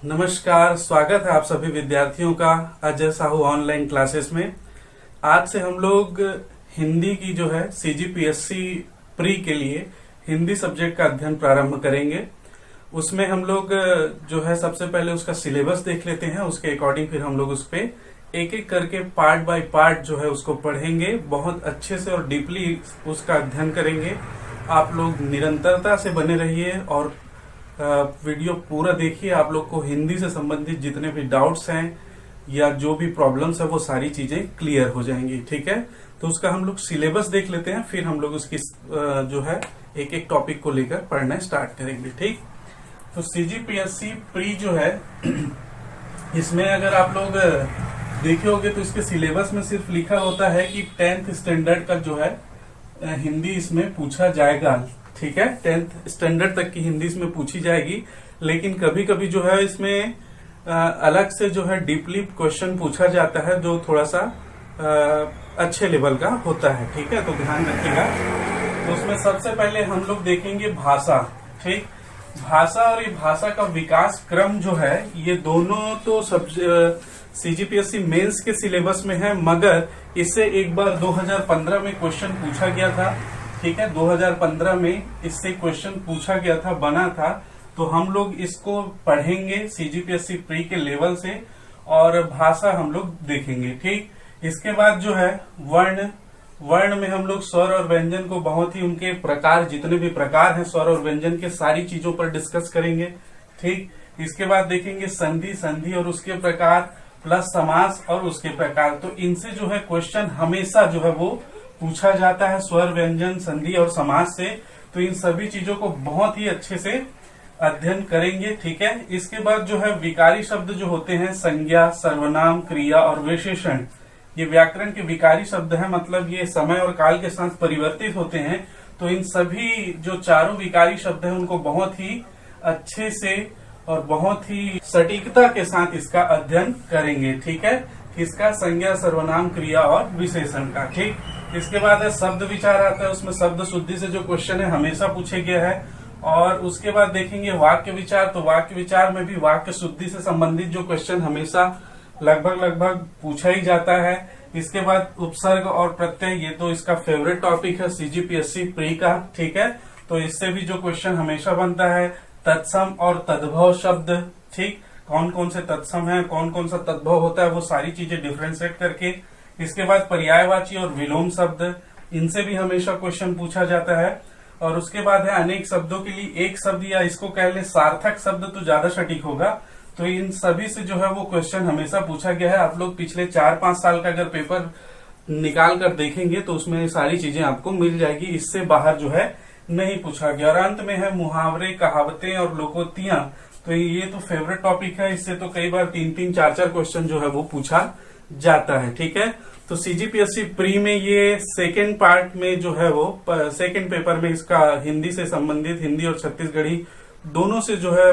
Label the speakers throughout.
Speaker 1: नमस्कार, स्वागत है आप सभी विद्यार्थियों का अजय साहू ऑनलाइन क्लासेस में। आज से हम लोग हिंदी की जो है सीजीपीएससी प्री के लिए हिंदी सब्जेक्ट का अध्ययन प्रारंभ करेंगे। उसमें हम लोग जो है सबसे पहले उसका सिलेबस देख लेते हैं, उसके अकॉर्डिंग फिर हम लोग उस पे एक एक करके पार्ट बाय पार्ट जो है उसको पढ़ेंगे, बहुत अच्छे से और डीपली उसका अध्ययन करेंगे। आप लोग निरंतरता से बने रहिए और वीडियो पूरा देखिए। आप लोग को हिंदी से संबंधित जितने भी डाउट्स हैं या जो भी प्रॉब्लम्स है वो सारी चीजें क्लियर हो जाएंगी। ठीक है, तो उसका हम लोग सिलेबस देख लेते हैं, फिर हम लोग उसकी जो है एक एक टॉपिक को लेकर पढ़ना स्टार्ट करेंगे। ठीक, तो सीजीपीएससी प्री जो है इसमें अगर आप लोग देखे होंगे तो इसके सिलेबस में सिर्फ लिखा होता है कि 10th स्टैंडर्ड का जो है हिंदी इसमें पूछा जाएगा। ठीक है, 10th स्टैंडर्ड तक की हिंदी इसमें पूछी जाएगी, लेकिन कभी कभी जो है इसमें अलग से जो है डीपली क्वेश्चन पूछा जाता है जो थोड़ा सा अच्छे लेवल का होता है। ठीक है, तो ध्यान रखिएगा। तो उसमें सबसे पहले हम लोग देखेंगे भाषा। ठीक, भाषा और ये भाषा का विकास क्रम जो है ये दोनों तो सब सीजीपीएससी मेंस के सिलेबस में है, मगर इससे एक बार 2015 में क्वेश्चन पूछा गया था। ठीक है, 2015 में इससे क्वेश्चन पूछा गया था, बना था, तो हम लोग इसको पढ़ेंगे सीजीपीएससी प्री के लेवल से और भाषा हम लोग देखेंगे। ठीक, इसके बाद जो है वर्ण में हम लोग स्वर और व्यंजन को बहुत ही उनके प्रकार, जितने भी प्रकार हैं स्वर और व्यंजन के, सारी चीजों पर डिस्कस करेंगे। ठीक, इसके बाद देखेंगे संधि और उसके प्रकार, प्लस समास और उसके प्रकार। तो इनसे जो है क्वेश्चन हमेशा जो है वो पूछा जाता है, स्वर व्यंजन संधि और समास से। तो इन सभी चीजों को बहुत ही अच्छे से अध्ययन करेंगे। ठीक है, इसके बाद जो है विकारी शब्द जो होते हैं, संज्ञा, सर्वनाम, क्रिया और विशेषण, ये व्याकरण के विकारी शब्द हैं, मतलब ये समय और काल के साथ परिवर्तित होते हैं। तो इन सभी जो चारों विकारी शब्द हैं उनको बहुत ही अच्छे से और बहुत ही सटीकता के साथ इसका अध्ययन करेंगे। ठीक है, इसका संज्ञा, सर्वनाम, क्रिया और विशेषण का। ठीक, इसके बाद है शब्द विचार आता है, उसमें शब्द शुद्धि से जो क्वेश्चन है हमेशा पूछे गया है। और उसके बाद देखेंगे वाक्य विचार। तो वाक्य विचार में भी वाक्य शुद्धि से संबंधित जो क्वेश्चन हमेशा लगभग पूछा ही जाता है। इसके बाद उपसर्ग और प्रत्यय, ये तो इसका फेवरेट टॉपिक है सीजीपीएससी प्री का। ठीक है, तो इससे भी जो क्वेश्चन हमेशा बनता है। तत्सम और तद्भव शब्द, ठीक, कौन कौन से तत्सम है, कौन कौन सा तद्भव होता है, वो सारी चीजें डिफ्रेंशिएट करके। इसके बाद पर्यायवाची और विलोम शब्द, इनसे भी हमेशा क्वेश्चन पूछा जाता है। और उसके बाद है अनेक शब्दों के लिए एक शब्द, या इसको कह ले सार्थक शब्द तो ज्यादा सटीक होगा। तो इन सभी से जो है वो क्वेश्चन हमेशा पूछा गया है। आप लोग पिछले 4-5 साल का अगर पेपर निकाल कर देखेंगे तो उसमें सारी चीजें आपको मिल जाएगी, इससे बाहर जो है नहीं पूछा गया। और अंत में है मुहावरे, कहावतें और लोकोक्तियां। तो ये तो फेवरेट टॉपिक है, इससे तो कई बार 3-3, 4-4 क्वेश्चन जो है वो पूछा जाता है। ठीक है, तो सीजीपीएससी प्री में ये सेकेंड पार्ट में जो है वो सेकेंड पेपर में इसका हिंदी से संबंधित, हिंदी और छत्तीसगढ़ी दोनों से जो है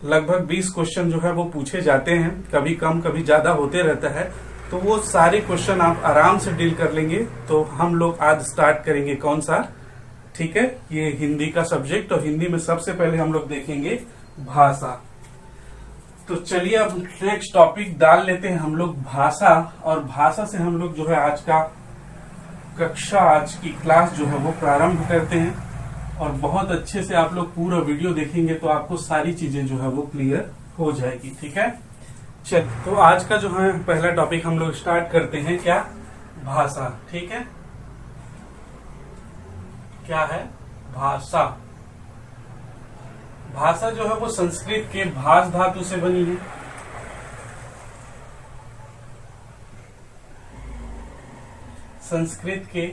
Speaker 1: लगभग 20 क्वेश्चन जो है वो पूछे जाते हैं, कभी कम कभी ज्यादा होते रहता है। तो वो सारे क्वेश्चन आप आराम से डील कर लेंगे। तो हम लोग आज स्टार्ट करेंगे कौन सा, ठीक है, ये हिंदी का सब्जेक्ट। और हिंदी में सबसे पहले हम लोग देखेंगे भाषा। तो चलिए अब नेक्स्ट टॉपिक डाल लेते हैं हम लोग भाषा। और भाषा से हम लोग जो है आज का कक्षा, आज की क्लास जो है वो प्रारंभ करते हैं। और बहुत अच्छे से आप लोग पूरा वीडियो देखेंगे तो आपको सारी चीजें जो है वो क्लियर हो जाएगी। ठीक है, चल, तो आज का जो है पहला टॉपिक हम लोग स्टार्ट करते हैं, क्या, भाषा। ठीक है, क्या है भाषा। भाषा जो है वो संस्कृत के भाष धातु से बनी है। संस्कृत के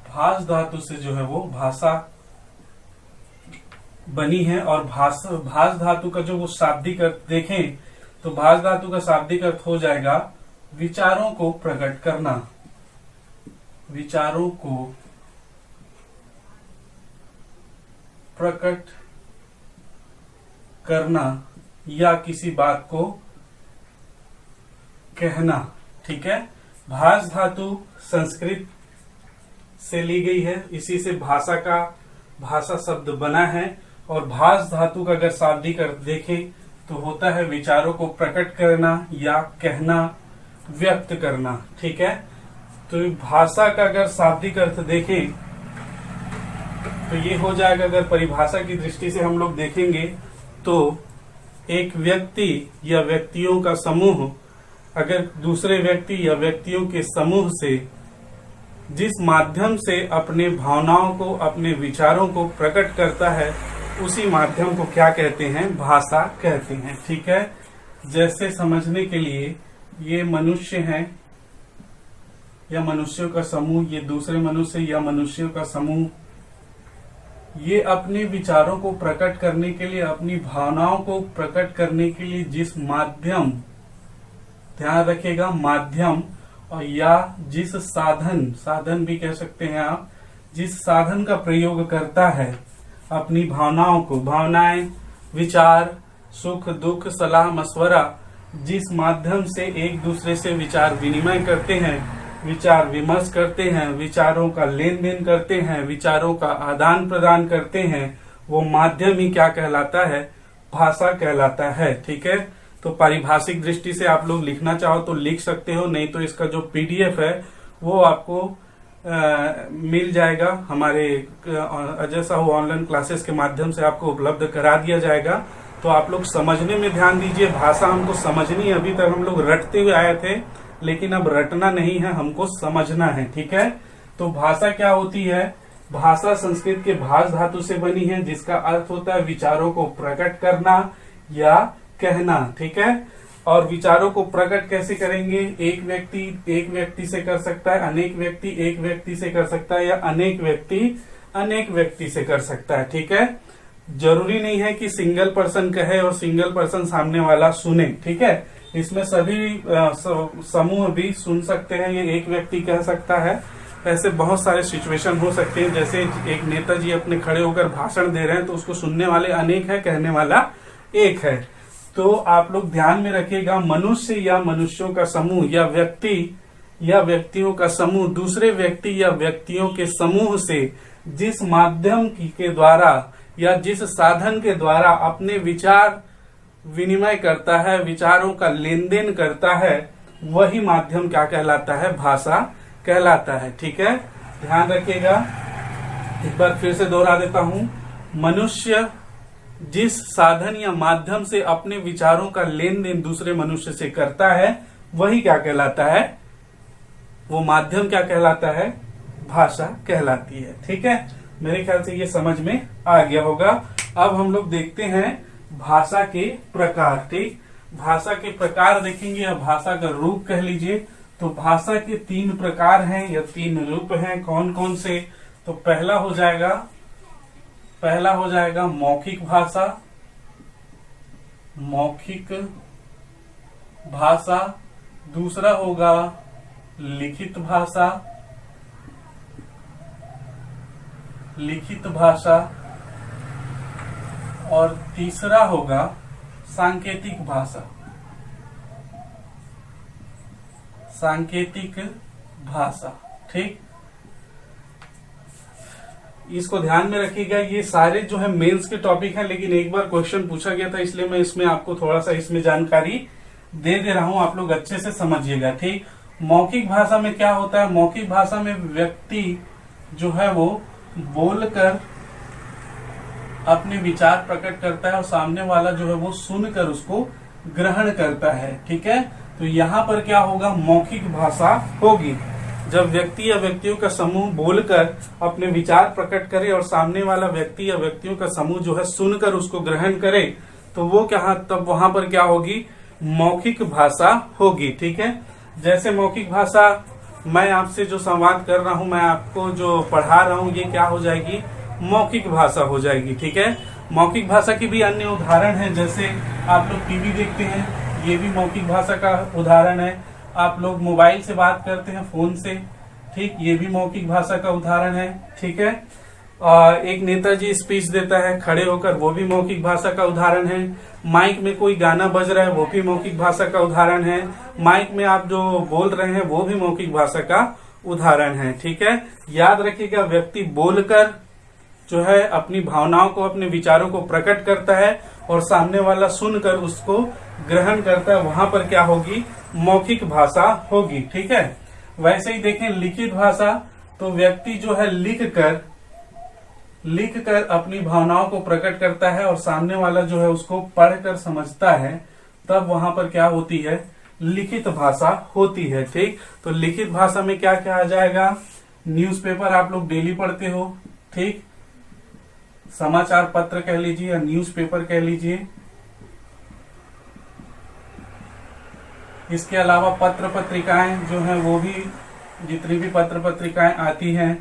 Speaker 1: भाष धातु से जो है वो भाषा बनी है। और भाष धातु का जो वो शाब्दिक अर्थ देखें तो भाष धातु का शाब्दिक अर्थ हो जाएगा विचारों को प्रकट करना, विचारों को प्रकट करना या किसी बात को कहना। ठीक है, भाष धातु संस्कृत से ली गई है, इसी से भाषा शब्द बना है। और भास धातु का अगर शाब्दिक अर्थ देखें तो होता है विचारों को प्रकट करना या कहना, व्यक्त करना। ठीक है, तो भाषा का अगर शाब्दिक अर्थ देखें तो ये हो जाएगा, अगर परिभाषा की दृष्टि से हम लोग देखेंगे तो एक व्यक्ति या व्यक्तियों का समूह अगर दूसरे व्यक्ति या व्यक्तियों के समूह से जिस माध्यम से अपने भावनाओं को, अपने विचारों को प्रकट करता है, उसी माध्यम को क्या कहते हैं? भाषा कहते हैं। ठीक है, जैसे समझने के लिए ये मनुष्य हैं या मनुष्यों का समूह, ये दूसरे मनुष्य या मनुष्यों का समूह, ये अपने विचारों को प्रकट करने के लिए, अपनी भावनाओं को प्रकट करने के लिए जिस माध्यम, ध्यान रखिएगा माध्यम, और या जिस साधन, साधन भी कह सकते हैं आप, जिस साधन का प्रयोग करता है अपनी भावनाओं को, भावनाएं, विचार, सुख दुख, सलाह मशवरा, जिस माध्यम से एक दूसरे से विचार विनिमय करते हैं, विचार विमर्श करते हैं, विचारों का लेन देन करते हैं, विचारों का आदान प्रदान करते हैं, वो माध्यम ही क्या कहलाता है? भाषा कहलाता है। ठीक है, तो पारिभाषिक दृष्टि से आप लोग लिखना चाहो तो लिख सकते हो, नहीं तो इसका जो पीडीएफ है वो आपको मिल जाएगा, हमारे अजय साहू ऑनलाइन क्लासेस के माध्यम से आपको उपलब्ध करा दिया जाएगा। तो आप लोग समझने में ध्यान दीजिए, भाषा हमको समझनी है। अभी तक हम लोग रटते हुए आए थे, लेकिन अब रटना नहीं है, हमको समझना है। ठीक है, तो भाषा क्या होती है? भाषा संस्कृत के भास धातु से बनी है, जिसका अर्थ होता है विचारों को प्रकट करना या कहना। ठीक है, और विचारों को प्रकट कैसे करेंगे? एक व्यक्ति से कर सकता है, अनेक व्यक्ति एक व्यक्ति से कर सकता है, या अनेक व्यक्ति अनेक व्यक्ति से कर सकता है। ठीक है, जरूरी नहीं है कि सिंगल पर्सन कहे और सिंगल पर्सन सामने वाला सुने। ठीक है, इसमें सभी समूह भी सुन सकते हैं, ये एक व्यक्ति कह सकता है। ऐसे बहुत सारे सिचुएशन हो सकते हैं, जैसे एक नेताजी अपने खड़े होकर भाषण दे रहे हैं तो उसको सुनने वाले अनेक है, कहने वाला एक है। तो आप लोग ध्यान में रखिएगा, मनुष्य या मनुष्यों का समूह या व्यक्ति या व्यक्तियों का समूह दूसरे व्यक्ति या व्यक्तियों के समूह से जिस माध्यम के द्वारा या जिस साधन के द्वारा अपने विचार विनिमय करता है, विचारों का लेन देन करता है, वही माध्यम क्या कहलाता है? भाषा कहलाता है। ठीक है, ध्यान रखिएगा, एक बार फिर से दोहरा देता हूं। मनुष्य जिस साधन या माध्यम से अपने विचारों का लेन देन दूसरे मनुष्य से करता है, वही क्या कहलाता है? वो माध्यम क्या कहलाता है? भाषा कहलाती है। ठीक है, मेरे ख्याल से ये समझ में आ गया होगा। अब हम लोग देखते हैं भाषा के प्रकार। ठीक, भाषा के प्रकार देखेंगे या भाषा का रूप कह लीजिए। तो भाषा के 3 प्रकार हैं या 3 रूप हैं। कौन कौन से? तो पहला हो जाएगा मौखिक भाषा, मौखिक भाषा। दूसरा होगा लिखित भाषा, लिखित भाषा। और तीसरा होगा सांकेतिक भाषा, सांकेतिक भाषा। ठीक, इसको ध्यान में रखिएगा। ये सारे जो है मेंस के टॉपिक हैं, लेकिन एक बार क्वेश्चन पूछा गया था, इसलिए मैं इसमें आपको थोड़ा सा इसमें जानकारी दे रहा हूं, आप लोग अच्छे से समझिएगा। ठीक, मौखिक भाषा में क्या होता है? मौखिक भाषा में व्यक्ति जो है वो बोलकर अपने विचार प्रकट करता है और सामने वाला जो है वो सुनकर उसको ग्रहण करता है। ठीक है, तो यहाँ पर क्या होगा? मौखिक भाषा होगी। जब व्यक्ति या व्यक्तियों का समूह बोलकर अपने विचार प्रकट करे और सामने वाला व्यक्ति या व्यक्तियों का समूह जो है सुनकर उसको ग्रहण करे, तो वो क्या, तब वहां पर क्या होगी? मौखिक भाषा होगी। ठीक है, जैसे मौखिक भाषा मैं आपसे जो संवाद कर रहा हूं, मैं आपको जो पढ़ा रहा हूं, ये क्या हो जाएगी? मौखिक भाषा हो जाएगी। ठीक है, मौखिक भाषा की भी अन्य उदाहरण है, जैसे आप लोग टीवी देखते हैं, ये भी मौखिक भाषा का उदाहरण है। आप लोग मोबाइल से बात करते हैं, फोन से, ठीक, ये भी मौखिक भाषा का उदाहरण है। ठीक है, एक नेताजी स्पीच देता है खड़े होकर, वो भी मौखिक भाषा का उदाहरण है। माइक में कोई गाना बज रहा है, वो भी मौखिक भाषा का उदाहरण है। माइक में आप जो बोल रहे हैं वो भी मौखिक भाषा का उदाहरण है। ठीक है, याद रखिएगा, व्यक्ति बोलकर जो है अपनी भावनाओं को, अपने विचारों को प्रकट करता है और सामने वाला सुनकर उसको ग्रहण करता है, वहां पर क्या होगी, मौखिक भाषा होगी। ठीक है। वैसे ही देखें लिखित भाषा, तो व्यक्ति जो है लिख कर अपनी भावनाओं को प्रकट करता है और सामने वाला जो है उसको पढ़कर समझता है, तब वहां पर क्या होती है, लिखित भाषा होती है। ठीक। तो लिखित भाषा में क्या क्या आ जाएगा, न्यूज़पेपर आप लोग डेली पढ़ते हो। ठीक। समाचार पत्र कह लीजिए या न्यूज़पेपर कह लीजिए। इसके अलावा पत्र पत्रिकाएं जो हैं वो भी, जितनी भी पत्र पत्रिकाएं आती हैं,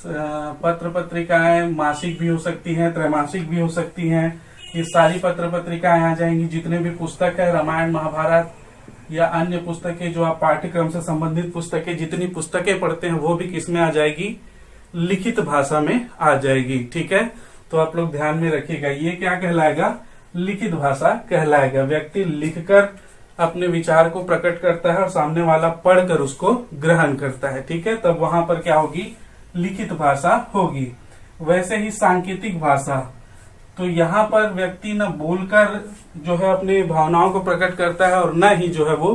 Speaker 1: पत्र पत्रिकाएं मासिक भी हो सकती हैं, त्रैमासिक भी हो सकती हैं, ये सारी पत्र पत्रिकाएं आ जाएंगी। जितने भी पुस्तक है, रामायण महाभारत या अन्य पुस्तकें जो आप पाठ्यक्रम से संबंधित पुस्तकें, जितनी पुस्तकें पढ़ते हैं वो भी किसमें आ जाएगी, लिखित भाषा में आ जाएगी। ठीक है। तो आप लोग ध्यान में रखिएगा, ये क्या कहलाएगा, लिखित भाषा कहलाएगा। व्यक्ति लिखकर अपने विचार को प्रकट करता है और सामने वाला पढ़कर उसको ग्रहण करता है। ठीक है। तब वहां पर क्या होगी, लिखित भाषा होगी। वैसे ही सांकेतिक भाषा, तो यहाँ पर व्यक्ति न बोलकर जो है अपनी भावनाओं को प्रकट करता है और न ही जो है वो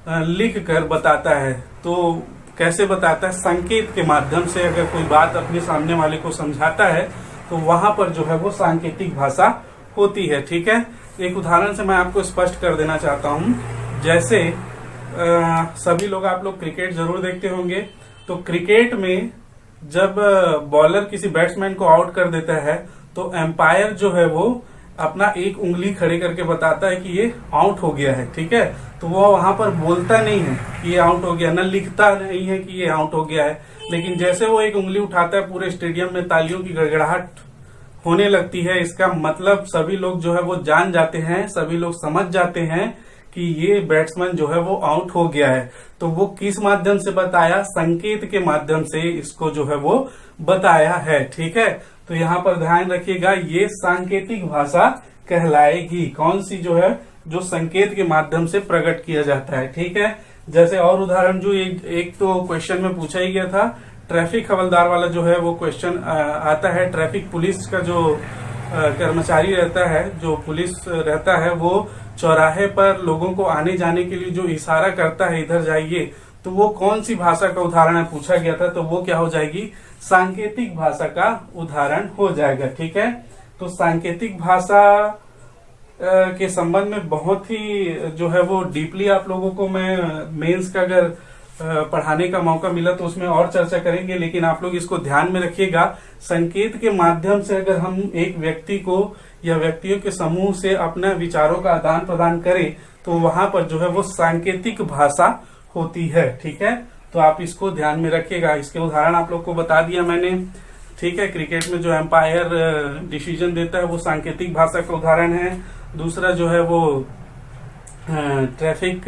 Speaker 1: लिख कर बताता है। तो कैसे बताता है, संकेत के माध्यम से अगर कोई बात अपने सामने वाले को समझाता है तो वहां पर जो है वो सांकेतिक भाषा होती है। ठीक है। एक उदाहरण से मैं आपको स्पष्ट कर देना चाहता हूं। जैसे सभी लोग, आप लोग क्रिकेट जरूर देखते होंगे, तो क्रिकेट में जब बॉलर किसी बैट्समैन को आउट कर देता है तो एम्पायर जो है वो अपना एक उंगली खड़े करके बताता है कि ये आउट हो गया है। ठीक है। तो वो वहां पर बोलता नहीं है कि ये आउट हो गया, न लिखता नहीं है कि ये आउट हो गया है, लेकिन जैसे वो एक उंगली उठाता है पूरे स्टेडियम में तालियों की गड़गड़ाहट होने लगती है। इसका मतलब सभी लोग जो है वो जान जाते हैं, सभी लोग समझ जाते हैं कि ये बैट्समैन जो है वो आउट हो गया है। तो वो किस माध्यम से बताया, संकेत के माध्यम से इसको जो है वो बताया है। ठीक है। तो यहाँ पर ध्यान रखिएगा, ये सांकेतिक भाषा कहलाएगी। कौन सी, जो है जो संकेत के माध्यम से प्रकट किया जाता है। ठीक है। जैसे और उदाहरण जो एक तो क्वेश्चन में पूछा ही गया था, ट्रैफिक हवलदार वाला जो है वो क्वेश्चन आता है। ट्रैफिक पुलिस का जो कर्मचारी रहता है, जो पुलिस रहता है, वो चौराहे पर लोगों को आने जाने के लिए जो इशारा करता है, इधर जाइए, तो वो कौन सी भाषा का उदाहरण है पूछा गया था, तो वो क्या हो जाएगी, सांकेतिक भाषा का उदाहरण हो जाएगा। ठीक है। तो सांकेतिक भाषा के संबंध में बहुत ही जो है वो डीपली आप लोगों को मैं मेंस का अगर पढ़ाने का मौका मिला तो उसमें और चर्चा करेंगे, लेकिन आप लोग इसको ध्यान में रखिएगा। संकेत के माध्यम से अगर हम एक व्यक्ति को या व्यक्तियों के समूह से अपने विचारों का आदान प्रदान करें तो वहां पर जो है वो सांकेतिक भाषा होती है। ठीक है। तो आप इसको ध्यान में रखिएगा। इसके उदाहरण आप लोग को बता दिया मैंने। ठीक है। क्रिकेट में जो एम्पायर डिसीजन देता है वो सांकेतिक भाषा का उदाहरण है। दूसरा जो है वो ट्रैफिक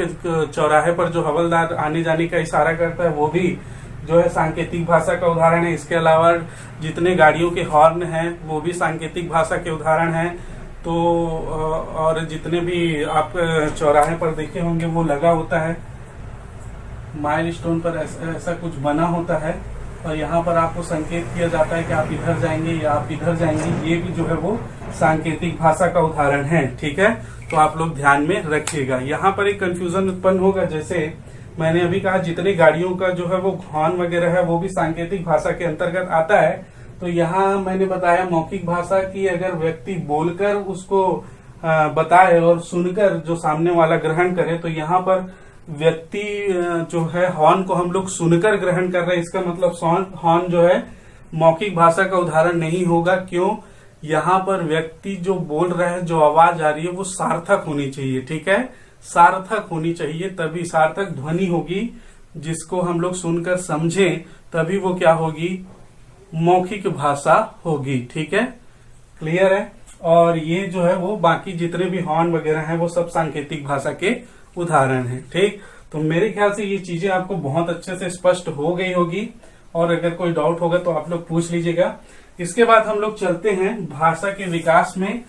Speaker 1: चौराहे पर जो हवलदार आने जाने का इशारा करता है वो भी जो है सांकेतिक भाषा का उदाहरण है। इसके अलावा जितने गाड़ियों के हॉर्न हैं वो भी सांकेतिक भाषा के उदाहरण हैं। तो और जितने भी आप चौराहे पर देखे होंगे वो लगा होता है, माइलस्टोन पर ऐसा कुछ बना होता है और यहाँ पर आपको संकेत किया जाता है कि आप इधर जाएंगे या आप इधर जाएंगे। ये भी जो है वो सांकेतिक भाषा का उदाहरण है। ठीक है। तो आप लोग ध्यान में रखिएगा। यहाँ पर एक कंफ्यूजन उत्पन्न होगा, जैसे मैंने अभी कहा जितने गाड़ियों का जो है वो हॉर्न वगैरह है वो भी सांकेतिक भाषा के अंतर्गत आता है। तो यहाँ मैंने बताया मौखिक भाषा की, अगर व्यक्ति बोलकर उसको बताए और सुनकर जो सामने वाला ग्रहण करे, तो यहाँ पर व्यक्ति जो है हॉर्न को हम लोग सुनकर ग्रहण कर रहे हैं, इसका मतलब हॉर्न जो है मौखिक भाषा का उदाहरण नहीं होगा। क्यों, यहाँ पर व्यक्ति जो बोल रहा है, जो आवाज आ रही है वो सार्थक होनी चाहिए। ठीक है। सार्थक होनी चाहिए, तभी सार्थक ध्वनि होगी जिसको हम लोग सुनकर समझें, तभी वो क्या होगी, मौखिक भाषा होगी। ठीक है। क्लियर है। और ये जो है वो बाकी जितने भी हॉर्न वगैरह हैं वो सब सांकेतिक भाषा के उदाहरण हैं। ठीक। तो मेरे ख्याल से ये चीजें आपको बहुत अच्छे से स्पष्ट हो गई होगी, और अगर कोई डाउट होगा तो आप लोग पूछ लीजिएगा। इसके बाद हम लोग चलते हैं भाषा के विकास में।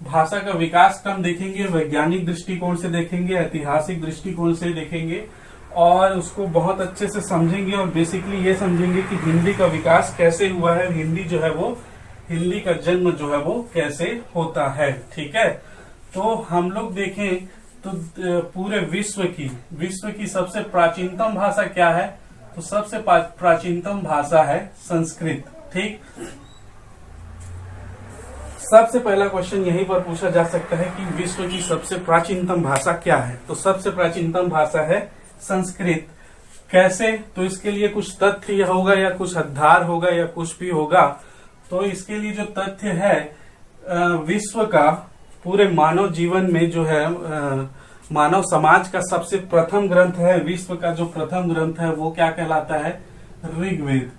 Speaker 1: भाषा का विकास क्रम देखेंगे, वैज्ञानिक दृष्टिकोण से देखेंगे, ऐतिहासिक दृष्टिकोण से देखेंगे और उसको बहुत अच्छे से समझेंगे और बेसिकली ये समझेंगे कि हिंदी का विकास कैसे हुआ है, हिंदी जो है वो, हिंदी का जन्म जो है वो कैसे होता है। ठीक है, तो हम लोग देखें तो पूरे विश्व की सबसे प्राचीनतम भाषा क्या है, तो सबसे प्राचीनतम भाषा है संस्कृत। ठीक, सबसे पहला क्वेश्चन यहीं पर पूछा जा सकता है कि विश्व की सबसे प्राचीनतम भाषा क्या है, तो सबसे प्राचीनतम भाषा है संस्कृत। कैसे, तो इसके लिए कुछ तथ्य होगा या कुछ आधार होगा या कुछ भी होगा। तो इसके लिए जो तथ्य है, विश्व का पूरे मानव जीवन में जो है, मानव समाज का सबसे प्रथम ग्रंथ है, विश्व का जो प्रथम ग्रंथ है वो क्या कहलाता है, ऋग्वेद।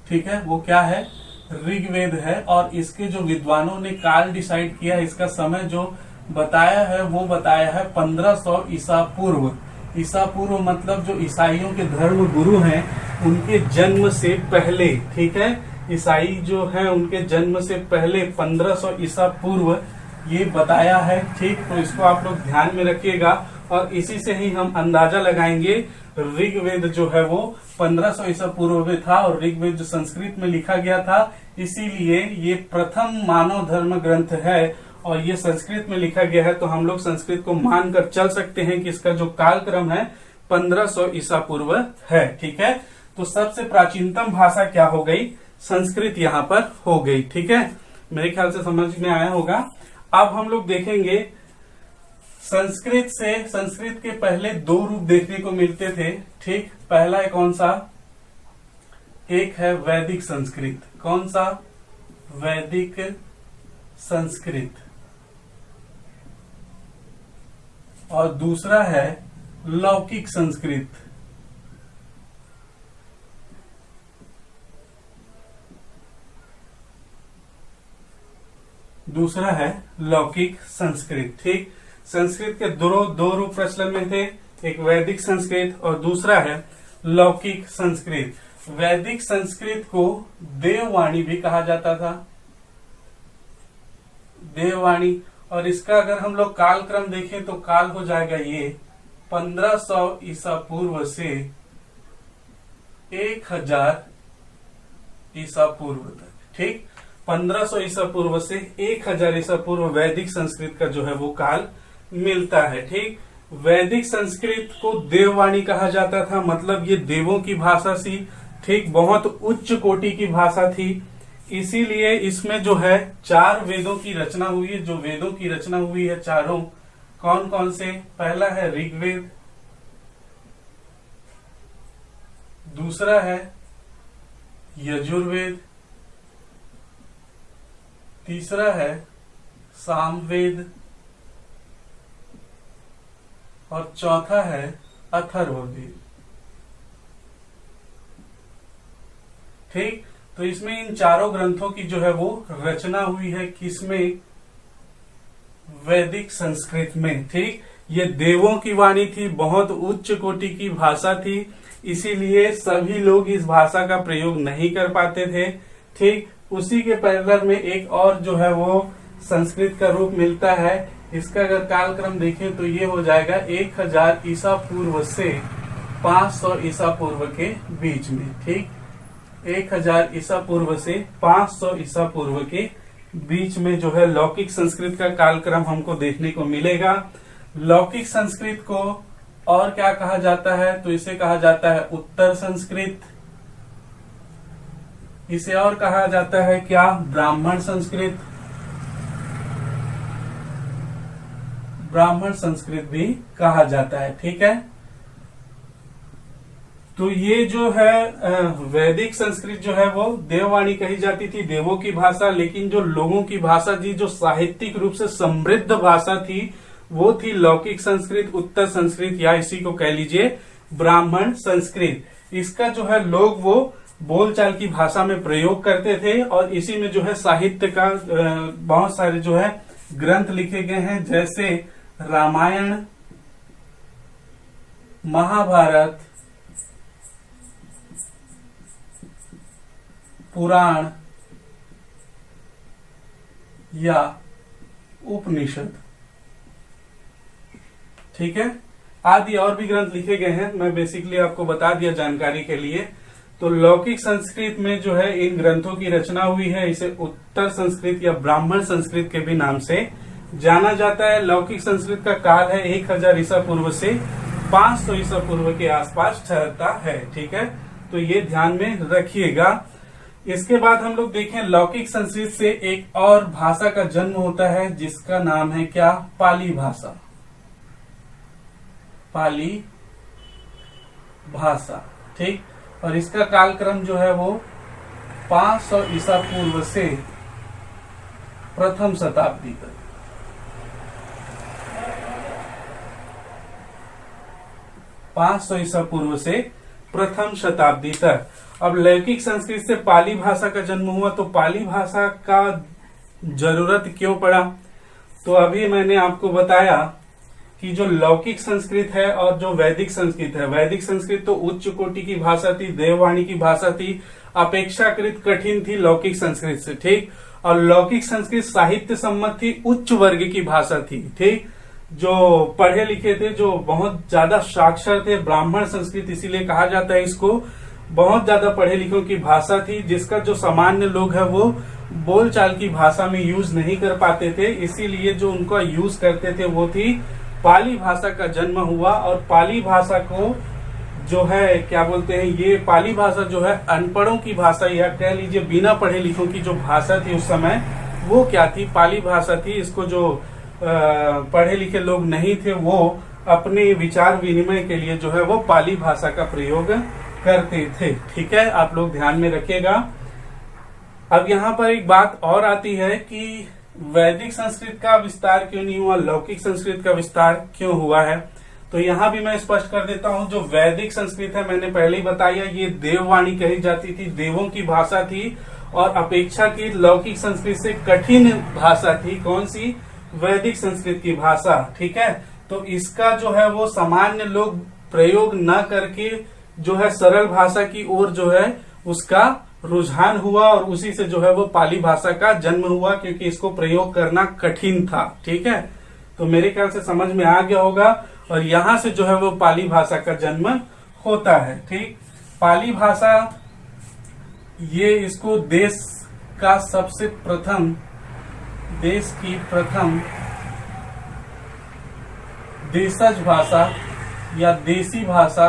Speaker 1: ठीक है, वो क्या है, ऋग्वेद है। और इसके जो विद्वानों ने काल डिसाइड किया, इसका समय जो बताया है वो बताया है 1500 ईसा पूर्व। ईसा पूर्व मतलब जो ईसाइयों के धर्म गुरु हैं उनके जन्म से पहले। ठीक है, ईसाई जो है उनके जन्म से पहले 1500 ईसा पूर्व ये बताया है। ठीक, तो इसको आप लोग ध्यान में रखिएगा और इसी से ही हम अंदाजा लगाएंगे। ऋग्वेद जो है वो 1500 ईसा पूर्व में था और ऋग्वेद जो संस्कृत में लिखा गया था, इसीलिए ये प्रथम मानव धर्म ग्रंथ है और ये संस्कृत में लिखा गया है। तो हम लोग संस्कृत को मानकर चल सकते हैं कि इसका जो कालक्रम है 1500 ईसा पूर्व है। ठीक है, तो सबसे प्राचीनतम भाषा क्या हो गई, संस्कृत यहाँ पर हो गई। ठीक है, मेरे ख्याल से समझ में आया होगा। अब हम लोग देखेंगे संस्कृत के पहले दो रूप देखने को मिलते थे। ठीक, पहला है कौन सा, एक है वैदिक संस्कृत। कौन सा, वैदिक संस्कृत। और दूसरा है लौकिक संस्कृत। दूसरा है लौकिक संस्कृत। ठीक, संस्कृत के दो रूप प्रचलन में थे, एक वैदिक संस्कृत और दूसरा है लौकिक संस्कृत। वैदिक संस्कृत को देववाणी भी कहा जाता था, देववाणी। और इसका अगर हम लोग कालक्रम देखें तो काल हो जाएगा ये 1500 ईसा पूर्व से 1000 ईसा पूर्व तक। ठीक, 1500 ईसा पूर्व से 1000 ईसा पूर्व वैदिक संस्कृत का जो है वो काल मिलता है। ठीक, वैदिक संस्कृत को देववाणी कहा जाता था, मतलब ये देवों की भाषा थी। ठीक, बहुत उच्च कोटि की भाषा थी, इसीलिए इसमें जो है 4 वेदों की रचना हुई है। जो वेदों की रचना हुई है चारों, कौन कौन से, पहला है ऋग्वेद, दूसरा है यजुर्वेद, तीसरा है सामवेद और चौथा है अथर्ववेद। ठीक, तो इसमें इन चारों ग्रंथों की जो है वो रचना हुई है, किसमें, वैदिक संस्कृत में। ठीक, ये देवों की वाणी थी, बहुत उच्च कोटि की भाषा थी, इसीलिए सभी लोग इस भाषा का प्रयोग नहीं कर पाते थे। ठीक, उसी के पैरेलल में एक और जो है वो संस्कृत का रूप मिलता है। इसका अगर कालक्रम देखें तो ये हो जाएगा 1000 ईसा पूर्व से 500 ईसा पूर्व के बीच में। ठीक, 1000 ईसा पूर्व से 500 ईसा पूर्व के बीच में जो है लौकिक संस्कृत का कालक्रम हमको देखने को मिलेगा। लौकिक संस्कृत को और क्या कहा जाता है, तो इसे कहा जाता है उत्तर संस्कृत। इसे और कहा जाता है क्या, ब्राह्मण संस्कृत। ब्राह्मण संस्कृत भी कहा जाता है। ठीक है, तो ये जो है वैदिक संस्कृत जो है वो देववाणी कही जाती थी, देवों की भाषा। लेकिन जो लोगों की भाषा थी, जो साहित्यिक रूप से समृद्ध भाषा थी, वो थी लौकिक संस्कृत, उत्तर संस्कृत, या इसी को कह लीजिए ब्राह्मण संस्कृत। इसका जो है लोग वो बोलचाल की भाषा में प्रयोग करते थे और इसी में जो है साहित्य का बहुत सारे जो है ग्रंथ लिखे गए हैं, जैसे रामायण, महाभारत, पुराण या उपनिषद। ठीक है, आदि और भी ग्रंथ लिखे गए हैं। मैं बेसिकली आपको बता दिया जानकारी के लिए। तो लौकिक संस्कृत में जो है इन ग्रंथों की रचना हुई है। इसे उत्तर संस्कृत या ब्राह्मण संस्कृत के भी नाम से जाना जाता है। लौकिक संस्कृत का काल है 1000 ईसा पूर्व से 500 ईसा पूर्व के आसपास ठहरता है। ठीक है, तो ये ध्यान में रखिएगा। इसके बाद हम लोग देखें, लौकिक संस्कृत से एक और भाषा का जन्म होता है जिसका नाम है क्या? पाली भाषा। पाली भाषा, ठीक। और इसका कालक्रम जो है वो 500 ईसा पूर्व से प्रथम शताब्दी तक। 500 ईसा पूर्व से प्रथम शताब्दी तक। अब लौकिक संस्कृत से पाली भाषा का जन्म हुआ, तो पाली भाषा का जरूरत क्यों पड़ा? तो अभी मैंने आपको बताया कि जो लौकिक संस्कृत है और जो वैदिक संस्कृत है, वैदिक संस्कृत तो उच्च कोटि की भाषा थी, देववाणी की भाषा थी, अपेक्षाकृत कठिन थी लौकिक संस्कृत से, ठीक। और लौकिक संस्कृत साहित्य सम्मत थी, उच्च वर्ग की भाषा थी, ठीक। जो पढ़े लिखे थे, जो बहुत ज्यादा साक्षर थे, ब्राह्मण संस्कृत इसीलिए कहा जाता है इसको, बहुत ज्यादा पढ़े लिखों की भाषा थी, जिसका जो सामान्य लोग है वो बोलचाल की भाषा में यूज नहीं कर पाते थे। इसीलिए जो उनका यूज करते थे वो थी पाली भाषा का जन्म हुआ। और पाली भाषा को जो है क्या बोलते हैं, ये पाली भाषा जो है अनपढ़ों की भाषा या कह लीजिए बिना पढ़े लिखों की जो भाषा थी उस समय, वो क्या थी? पाली भाषा थी। इसको जो पढ़े लिखे लोग नहीं थे वो अपने विचार विनिमय के लिए जो है वो पाली भाषा का प्रयोग करते थे। ठीक है, आप लोग ध्यान में रखिएगा। अब यहाँ पर एक बात और आती है कि वैदिक संस्कृत का विस्तार क्यों नहीं हुआ, लौकिक संस्कृत का विस्तार क्यों हुआ है? तो यहाँ भी मैं स्पष्ट कर देता हूँ, जो वैदिक संस्कृत है मैंने पहले ही बताया, ये देववाणी कही जाती थी, देवों की भाषा थी। और अपेक्षाकृत लौकिक संस्कृत से कठिन भाषा थी। कौन सी? वैदिक संस्कृत की भाषा। ठीक है, तो इसका जो है वो सामान्य लोग प्रयोग न करके जो है सरल भाषा की ओर जो है उसका रुझान हुआ, और उसी से जो है वो पाली भाषा का जन्म हुआ, क्योंकि इसको प्रयोग करना कठिन था। ठीक है, तो मेरे ख्याल से समझ में आ गया होगा। और यहाँ से जो है वो पाली भाषा का जन्म होता है। ठीक, पाली भाषा ये इसको देश का सबसे प्रथम, देश की प्रथम देशज भाषा या देसी भाषा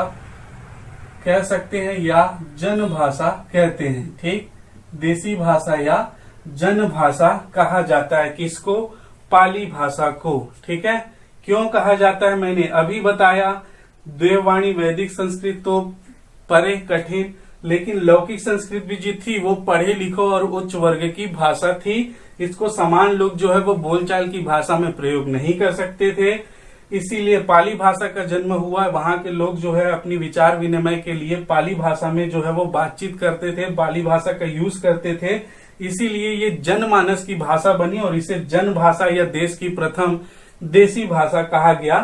Speaker 1: कह सकते हैं, या जन भाषा कहते हैं। ठीक, देसी भाषा या जन भाषा कहा जाता है किसको? पाली भाषा को। ठीक है, क्यों कहा जाता है मैंने अभी बताया। देववाणी वैदिक संस्कृत तो परे कठिन, लेकिन लौकिक संस्कृत भी जो थी वो पढ़े लिखो और उच्च वर्ग की भाषा थी। इसको सामान्य लोग जो है वो बोलचाल की भाषा में प्रयोग नहीं कर सकते थे, इसीलिए पाली भाषा का जन्म हुआ। वहां के लोग जो है अपनी विचार विनिमय के लिए पाली भाषा में जो है वो बातचीत करते थे, पाली भाषा का यूज करते थे। इसीलिए ये जनमानस की भाषा बनी और इसे जन भाषा या देश की प्रथम देसी भाषा कहा गया,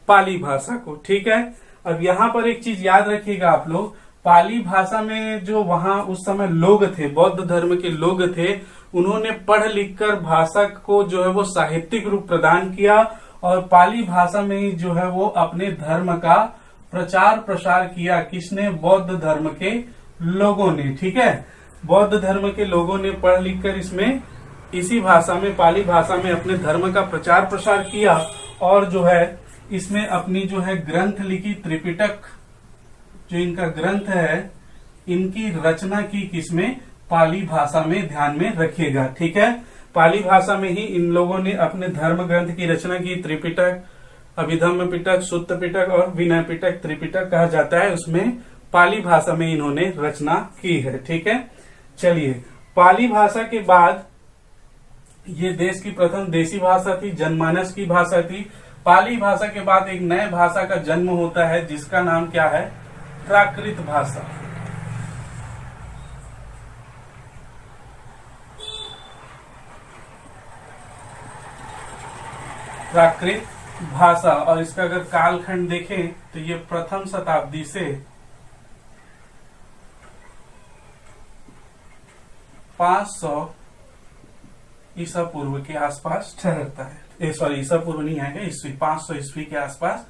Speaker 1: पाली भाषा को। ठीक है, अब यहाँ पर एक चीज याद रखिएगा आप लोग, पाली भाषा में जो वहां उस समय लोग थे, बौद्ध धर्म के लोग थे, उन्होंने पढ़ लिखकर भाषा को जो है वो साहित्यिक रूप प्रदान किया, और पाली भाषा में ही जो है वो अपने धर्म का प्रचार प्रसार किया। किसने? बौद्ध धर्म के लोगों ने। ठीक है, बौद्ध धर्म के लोगों ने पढ़ लिखकर इसमें, इसी भाषा में, पाली भाषा में अपने धर्म का प्रचार प्रसार किया, और जो है इसमें अपनी जो है ग्रंथ लिखी, त्रिपिटक जो इनका ग्रंथ है, इनकी रचना की किसमें? पाली भाषा में। ध्यान में रखिएगा। ठीक है, पाली भाषा में ही इन लोगों ने अपने धर्म ग्रंथ की रचना की। त्रिपिटक, अभिधम्म पिटक, सुत्त पिटक और विनय पिटक, त्रिपिटक कहा जाता है, उसमें पाली भाषा में इन्होंने रचना की है। ठीक है, चलिए, पाली भाषा के बाद ये देश की प्रथम देसी भाषा थी, जनमानस की भाषा थी। पाली भाषा के बाद एक नए भाषा का जन्म होता है जिसका नाम क्या है? प्राकृत भाषा। प्राकृत भाषा, और इसका अगर कालखंड देखें तो ये प्रथम शताब्दी से 500 ईसा पूर्व के आसपास ठहरता है। सॉरी, ईसा पूर्व नहीं आएगा, ईस्वी 500 ईस्वी के आसपास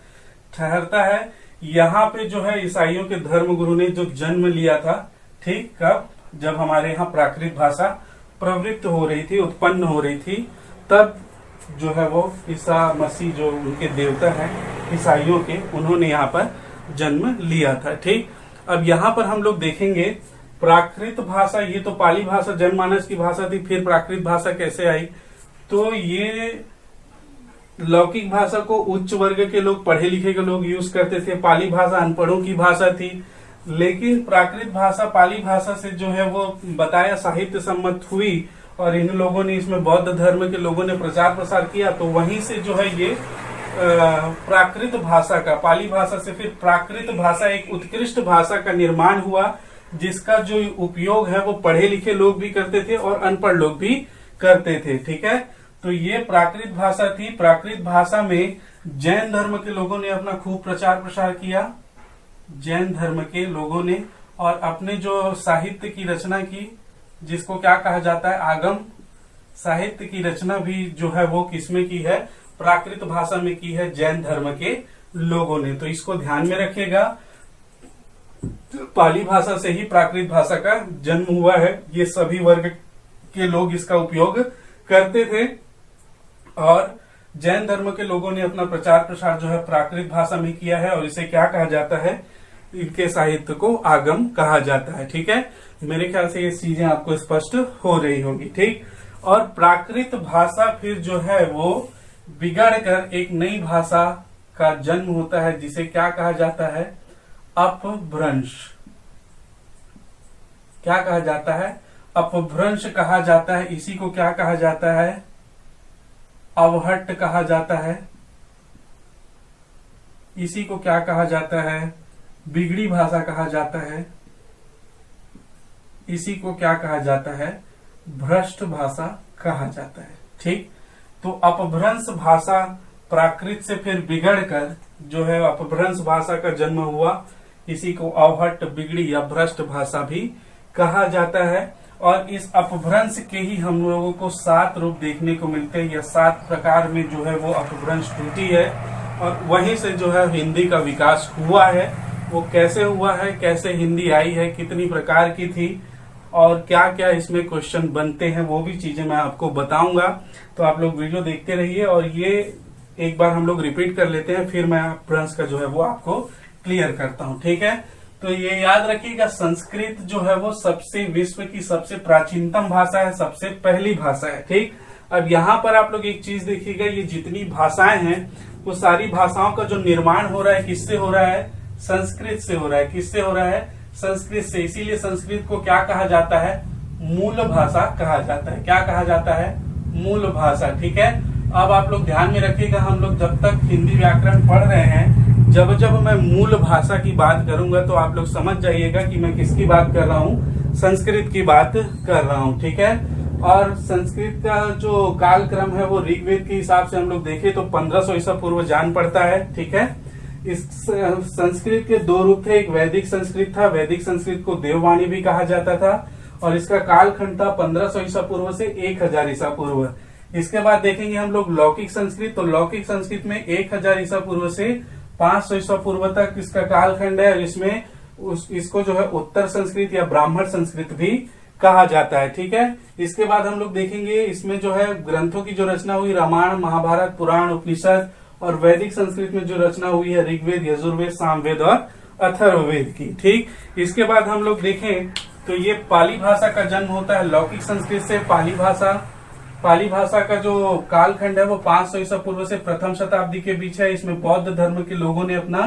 Speaker 1: ठहरता है। यहाँ पे जो है ईसाइयों के धर्म गुरु ने जो जन्म लिया था, ठीक, कब? जब हमारे यहाँ प्राकृत भाषा प्रवृत्त हो रही थी, उत्पन्न हो रही थी, तब जो है वो ईसा मसीह जो उनके देवता हैं ईसाइयों के, उन्होंने यहाँ पर जन्म लिया था। ठीक, अब यहाँ पर हम लोग देखेंगे प्राकृत भाषा, ये तो पाली भाषा जनमानस की भाषा थी, फिर प्राकृत भाषा कैसे आई? तो ये लौकिक भाषा को उच्च वर्ग के लोग, पढ़े लिखे के लोग यूज करते थे। पाली भाषा अनपढ़ों की भाषा थी, लेकिन प्राकृत भाषा पाली भाषा से जो है वो बताया साहित्य सम्मत हुई और इन लोगों ने, इसमें बौद्ध धर्म के लोगों ने प्रचार प्रसार किया, तो वहीं से जो है ये प्राकृत भाषा का, पाली भाषा से फिर प्राकृत भाषा, एक उत्कृष्ट भाषा का निर्माण हुआ, जिसका जो उपयोग है वो पढ़े लिखे लोग भी करते थे और अनपढ़ लोग भी करते थे। ठीक है, तो ये प्राकृत भाषा थी। प्राकृत भाषा में जैन धर्म के लोगों ने अपना खूब प्रचार प्रसार किया, जैन धर्म के लोगों ने, और अपने जो साहित्य की रचना की, जिसको क्या कहा जाता है, आगम साहित्य की रचना भी जो है वो किसमें की है? प्राकृत भाषा में की है, जैन धर्म के लोगों ने। तो इसको ध्यान में रखिएगा, पाली भाषा से ही प्राकृत भाषा का जन्म हुआ है। ये सभी वर्ग के लोग इसका उपयोग करते थे और जैन धर्म के लोगों ने अपना प्रचार प्रसार जो है प्राकृत भाषा में किया है, और इसे क्या कहा जाता है? इनके साहित्य को आगम कहा जाता है। ठीक है, मेरे ख्याल से ये चीजें आपको स्पष्ट हो रही होगी। ठीक, और प्राकृत भाषा फिर जो है वो बिगड़ कर एक नई भाषा का जन्म होता है, जिसे क्या कहा जाता है? अपभ्रंश। क्या कहा जाता है? अपभ्रंश कहा जाता है। इसी को क्या कहा जाता है? अवहट्ट कहा जाता है। इसी को क्या कहा जाता है? बिगड़ी भाषा कहा जाता है। इसी को क्या कहा जाता है? भ्रष्ट भाषा कहा जाता है। ठीक, तो अपभ्रंश भाषा प्राकृत से फिर बिगड़कर जो है अपभ्रंश भाषा का जन्म हुआ। इसी को अवहट्ट, बिगड़ी या भ्रष्ट भाषा भी कहा जाता है। और इस अपभ्रंश के ही हम लोगों को 7 रूप देखने को मिलते हैं, या 7 प्रकार में जो है वो अपभ्रंश टूटी है, और वहीं से जो है हिंदी का विकास हुआ है। वो कैसे हुआ है, कैसे हिंदी आई है, कितनी प्रकार की थी, और क्या क्या इसमें क्वेश्चन बनते हैं, वो भी चीजें मैं आपको बताऊंगा। तो आप लोग वीडियो देखते रहिए, और ये एक बार हम लोग रिपीट कर लेते हैं, फिर मैं अपभ्रंश का जो है वो आपको क्लियर करता हूँ। ठीक है, तो ये याद रखिएगा, संस्कृत जो है वो सबसे, विश्व की सबसे प्राचीनतम भाषा है, सबसे पहली भाषा है। ठीक, अब यहाँ पर आप लोग एक चीज देखिएगा, ये जितनी भाषाएं हैं वो सारी भाषाओं का जो निर्माण हो रहा है किससे हो रहा है? संस्कृत से हो रहा है। किससे हो रहा है? संस्कृत से। इसीलिए संस्कृत को क्या कहा जाता है? मूल भाषा कहा जाता है। क्या कहा जाता है? मूल भाषा। ठीक है, अब आप लोग ध्यान में रखिएगा, हम लोग जब तक हिंदी व्याकरण पढ़ रहे हैं, जब जब मैं मूल भाषा की बात करूंगा तो आप लोग समझ जाइएगा कि मैं किसकी बात कर रहा हूँ? संस्कृत की बात कर रहा हूँ। ठीक है, और संस्कृत का जो कालक्रम है वो ऋग्वेद के हिसाब से हम लोग देखें तो 1500 ईसा पूर्व जान पड़ता है। ठीक है, इस संस्कृत के 2 रूप थे, एक वैदिक संस्कृत था, वैदिक संस्कृत को देववाणी भी कहा जाता था, और इसका कालखंड था 1500 ईसा पूर्व से 1000 ईसा पूर्व। इसके बाद देखेंगे हम लोग लौकिक संस्कृत, तो लौकिक संस्कृत में 1000 ईसा पूर्व से 500 ईसा पूर्व तक इसका कालखंड है, और इसमें इसको जो है उत्तर संस्कृत या ब्राह्मण संस्कृत भी कहा जाता है। ठीक है, इसके बाद हम लोग देखेंगे इसमें जो है ग्रंथों की जो रचना हुई, रामायण, महाभारत, पुराण, उपनिषद, और वैदिक संस्कृत में जो रचना हुई है ऋग्वेद, यजुर्वेद, सामवेद और अथर्ववेद की। ठीक, इसके बाद हम लोग देखें तो ये पाली भाषा का जन्म होता है लौकिक संस्कृत से। पाली भाषा का जो कालखंड है वो 500 ईसा पूर्व से प्रथम शताब्दी के बीच है। इसमें बौद्ध धर्म के लोगों ने अपना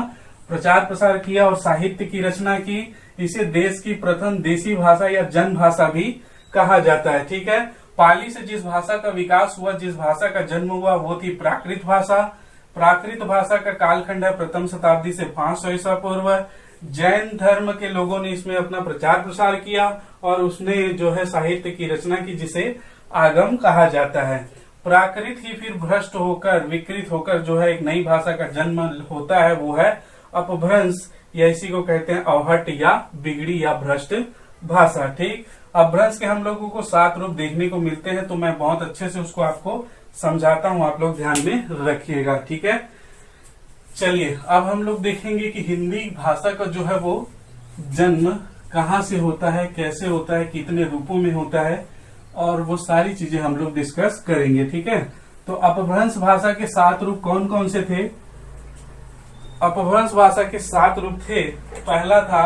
Speaker 1: प्रचार प्रसार किया और साहित्य की रचना की। इसे देश की प्रथम देसी भाषा या जन भाषा भी कहा जाता है। ठीक है, पाली से जिस भाषा का विकास हुआ, जिस भाषा का जन्म हुआ, वो थी प्राकृत भाषा। प्राकृत भाषा का कालखंड है प्रथम शताब्दी से 500 ईसा पूर्व। जैन धर्म के लोगों ने इसमें अपना प्रचार प्रसार किया और उसने जो है साहित्य की रचना की, जिसे आगम कहा जाता है। प्राकृत ही फिर भ्रष्ट होकर, विकृत होकर जो है एक नई भाषा का जन्म होता है, वो है अपभ्रंश, या इसी को कहते हैं अवहट्ट या बिगड़ी या भ्रष्ट भाषा। ठीक, अपभ्रंश के हम लोगों को 7 रूप देखने को मिलते हैं, तो मैं बहुत अच्छे से उसको आपको समझाता हूं, आप लोग ध्यान में रखिएगा। ठीक है, चलिए अब हम लोग देखेंगे कि हिंदी भाषा का जो है वो जन्म कहाँ से होता है, कैसे होता है, कितने रूपों में होता है, और वो सारी चीजें हम लोग डिस्कस करेंगे। ठीक है, तो अपभ्रंश भाषा के 7 रूप कौन कौन से थे? अपभ्रंश भाषा के 7 रूप थे। पहला था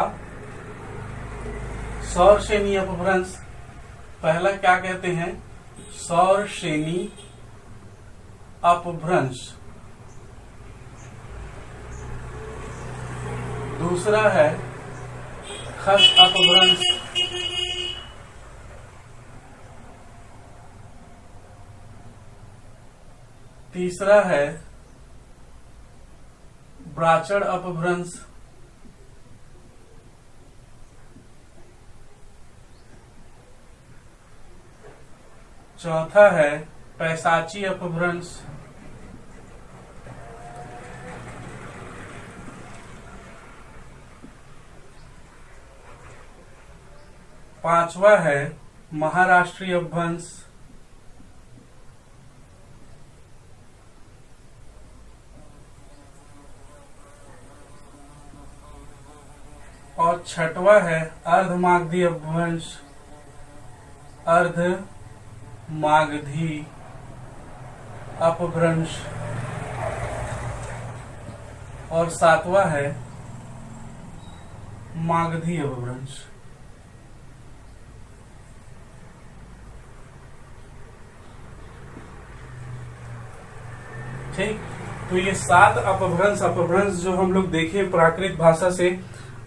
Speaker 1: सौर श्रेणी अपभ्रंश। पहला क्या कहते हैं? सौर श्रेणी अपभ्रंश। दूसरा है खस अपभ्रंश। तीसरा है ब्राचड़ अपभ्रंश। चौथा है पैसाची अपभ्रंश। पांचवा है महाराष्ट्रीय अपभ्रंश। और छठवा है अर्धमागधी अपभ्रंश। अर्धमागधी अपभ्रंश। और सातवां है मागधी अपभ्रंश। ठीक, तो ये 7 अपभ्रंश जो हम लोग देखे प्राकृत भाषा से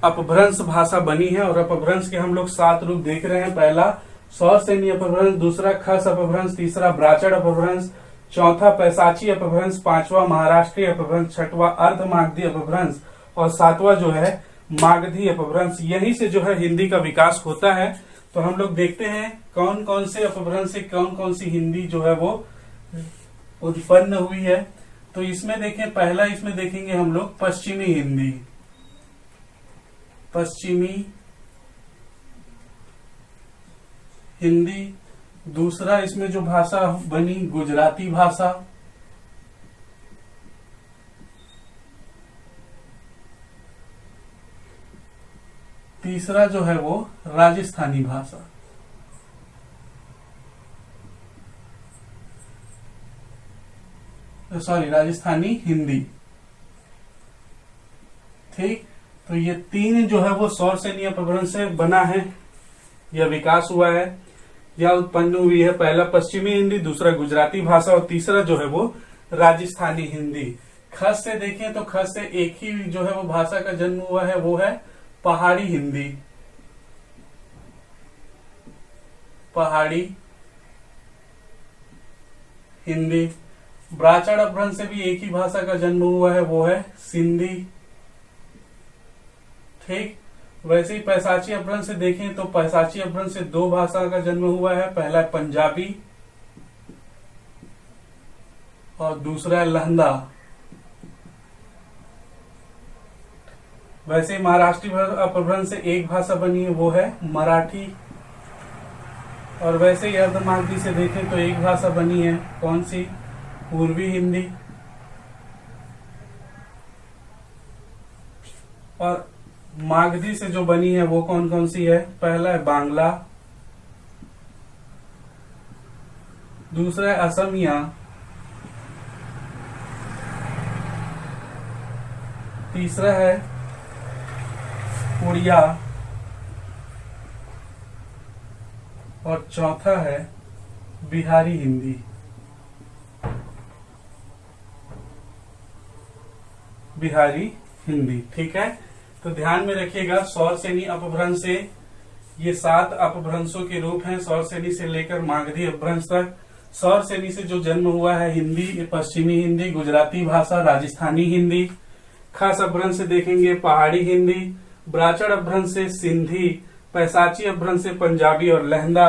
Speaker 1: अपभ्रंश भाषा बनी है, और अपभ्रंश के हम लोग 7 रूप देख रहे हैं। पहला सौर श्रेणी अपभ्रंश, दूसरा खस अपभ्रंश, तीसरा ब्राचड़ अपभ्रंश, चौथा पैसाची अपभ्रंश, पांचवा महाराष्ट्रीय अपभ्रंश, छठवा अर्धमागधी अपभ्रंश, और सातवां जो है मागधी अपभ्रंश। यही से जो है हिंदी का विकास होता है। तो हम लोग देखते हैं कौन कौन से अपभ्रंश से कौन कौन सी हिंदी जो है वो उत्पन्न हुई है। तो इसमें देखें, पहला इसमें देखेंगे हम लोग पश्चिमी हिंदी। पश्चिमी हिंदी। दूसरा इसमें जो भाषा बनी गुजराती भाषा। तीसरा जो है वो राजस्थानी भाषा। सॉरी, राजस्थानी हिंदी। ठीक, तो ये 3 जो है वो सौर श्रेणी अपभ्रंश से बना है, यह विकास हुआ है, यह उत्पन्न हुई है। पहला पश्चिमी हिंदी, दूसरा गुजराती भाषा, और तीसरा जो है वो राजस्थानी हिंदी। खस से देखें तो खस से एक ही जो है वो भाषा का जन्म हुआ है, वो है पहाड़ी हिंदी। पहाड़ी हिंदी। ब्राचड़ अपभ्रंश से भी एक ही भाषा का जन्म हुआ है, वो है सिंधी। ठीक, वैसे ही पैसाची अपभ्रंश से देखें तो पैसाची अपभ्रंश से 2 भाषा का जन्म हुआ है। पहला है पंजाबी और दूसरा है लहंदा। वैसे ही महाराष्ट्रीय अपभ्रंश से एक भाषा बनी है, वो है मराठी। और वैसे ही अर्धमागधी से देखें तो एक भाषा बनी है, कौन सी? पूर्वी हिंदी। और मागधी से जो बनी है वो कौन कौन सी है? पहला है बांग्ला, दूसरा है असमिया, तीसरा है उड़िया, और चौथा है बिहारी हिंदी। बिहारी हिंदी। ठीक है, तो ध्यान में रखिएगा सौर श्रेणी अपभ्रंश से ये 7 अपभ्रंशों के रूप हैं, सौर श्रेणी से लेकर मागधी अपभ्रंश तक। सौर श्रेणी से जो जन्म हुआ है हिंदी, पश्चिमी हिंदी, गुजराती भाषा, राजस्थानी हिंदी। खस अपभ्रंश से देखेंगे पहाड़ी हिंदी। ब्राचड़ अपभ्रंश से सिंधी। पैसाची अपभ्रंश से पंजाबी और लहंदा।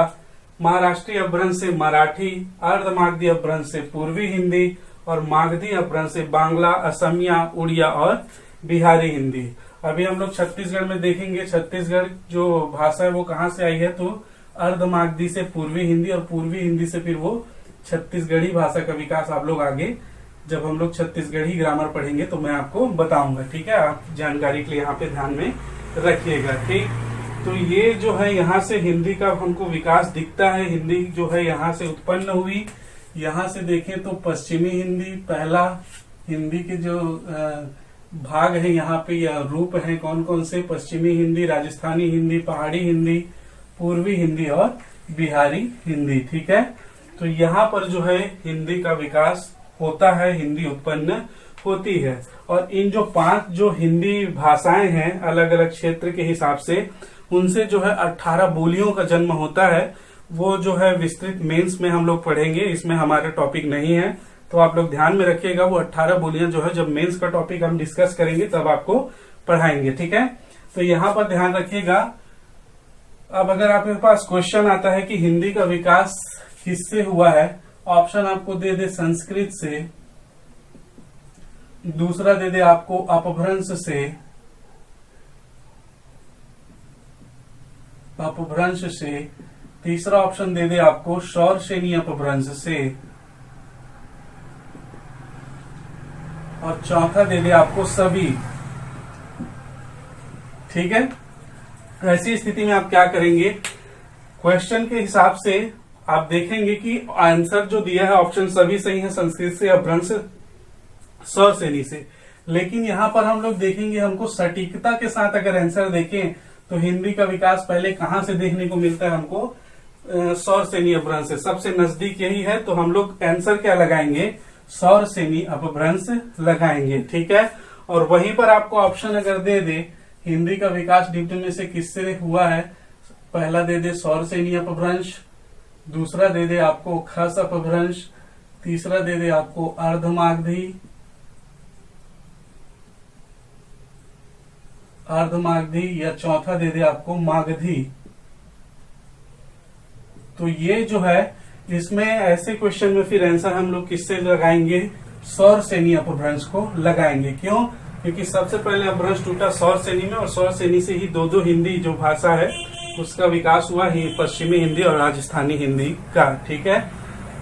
Speaker 1: महाराष्ट्रीय अपभ्रंश से मराठी। अर्धमागधी अपभ्रंश से पूर्वी हिंदी, और मागधी अपभ्रंश से बांग्ला, असमिया, उड़िया और बिहारी हिंदी। अभी हम लोग छत्तीसगढ़ में देखेंगे, छत्तीसगढ़ जो भाषा है वो कहाँ से आई है, तो अर्धमागधी से पूर्वी हिंदी, और पूर्वी हिंदी से फिर वो छत्तीसगढ़ी भाषा का विकास आप लोग आगे जब हम लोग छत्तीसगढ़ी ग्रामर पढ़ेंगे तो मैं आपको बताऊंगा, ठीक है। आप जानकारी के लिए यहाँ पे ध्यान में रखिएगा, ठीक। तो ये जो है यहाँ से हिंदी का हमको विकास दिखता है। हिंदी जो है यहाँ से उत्पन्न हुई। यहाँ से देखें तो पश्चिमी हिंदी पहला, हिंदी के जो भाग है यहाँ पे या रूप है कौन कौन से, पश्चिमी हिंदी, राजस्थानी हिंदी, पहाड़ी हिंदी, पूर्वी हिंदी और बिहारी हिंदी, ठीक है। तो यहाँ पर जो है हिंदी का विकास होता है, हिंदी उत्पन्न होती है। और इन जो 5 जो हिंदी भाषाएं हैं अलग अलग क्षेत्र के हिसाब से, उनसे जो है 18 बोलियों का जन्म होता है। वो जो है विस्तृत मेंस में हम लोग पढ़ेंगे, इसमें हमारा टॉपिक नहीं है, तो आप लोग ध्यान में रखिएगा। वो 18 बोलियां जो है जब मेंस का टॉपिक हम डिस्कस करेंगे तब आपको पढ़ाएंगे, ठीक है। तो यहाँ पर ध्यान रखिएगा। अब अगर आपके पास क्वेश्चन आता है कि हिंदी का विकास किससे हुआ है, ऑप्शन आपको दे दे संस्कृत से, दूसरा दे दे आपको अपभ्रंश से, अपभ्रंश से, तीसरा ऑप्शन दे दे आपको शौरसेनी अपभ्रंश से, और चौथा दे दे आपको सभी, ठीक है। ऐसी स्थिति में आप क्या करेंगे, क्वेश्चन के हिसाब से आप देखेंगे कि आंसर जो दिया है ऑप्शन सभी सही है, संस्कृत से, अपभ्रंश, शौरसेनी से। लेकिन यहाँ पर हम लोग देखेंगे, हमको सटीकता के साथ अगर आंसर देखें तो हिंदी का विकास पहले कहाँ से देखने को मिलता है हमको, शौरसेनी अपभ्रंश से। सबसे नजदीक यही है, तो हम लोग आंसर क्या लगाएंगे, शौरसेनी अपभ्रंश लगाएंगे, ठीक है। और वहीं पर आपको ऑप्शन अगर दे दे हिंदी का विकास निम्न में से किससे हुआ है, पहला दे दे शौरसेनी अपभ्रंश, दूसरा दे दे आपको खस अपभ्रंश, तीसरा दे दे आपको अर्धमागधी, या चौथा दे दे आपको मागधी। तो ये जो है इसमें ऐसे क्वेश्चन में फिर आंसर हम लोग किससे लगाएंगे, शौरसेनी अपभ्रंश को लगाएंगे। क्यों, क्योंकि सबसे पहले अपभ्रंश टूटा शौरसेनी में, और शौरसेनी से ही दो हिंदी जो भाषा है उसका विकास हुआ, ही पश्चिमी हिंदी और राजस्थानी हिंदी का, ठीक है।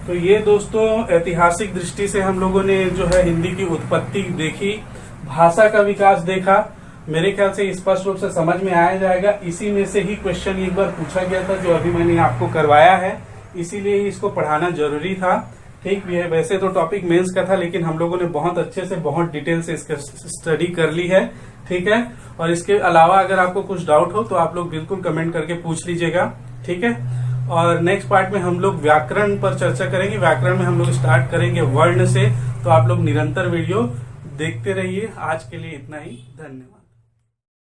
Speaker 1: तो ये दोस्तों ऐतिहासिक दृष्टि से हम लोगों ने जो है हिंदी की उत्पत्ति देखी, भाषा का विकास देखा। मेरे ख्याल से स्पष्ट रूप से समझ में आया जाएगा। इसी में से ही क्वेश्चन एक बार पूछा गया था जो अभी मैंने आपको करवाया है, इसीलिए इसको पढ़ाना जरूरी था, ठीक है। वैसे तो टॉपिक मेंस का था, लेकिन हम लोगों ने बहुत अच्छे से, बहुत डिटेल से इसका स्टडी कर ली है, ठीक है। और इसके अलावा अगर आपको कुछ डाउट हो तो आप लोग बिल्कुल कमेंट करके पूछ लीजिएगा, ठीक है। और नेक्स्ट पार्ट में हम लोग व्याकरण पर चर्चा करेंगे। व्याकरण में हम लोग स्टार्ट करेंगे वर्ण से, तो आप लोग निरंतर वीडियो देखते रहिए। आज के लिए इतना ही, धन्यवाद।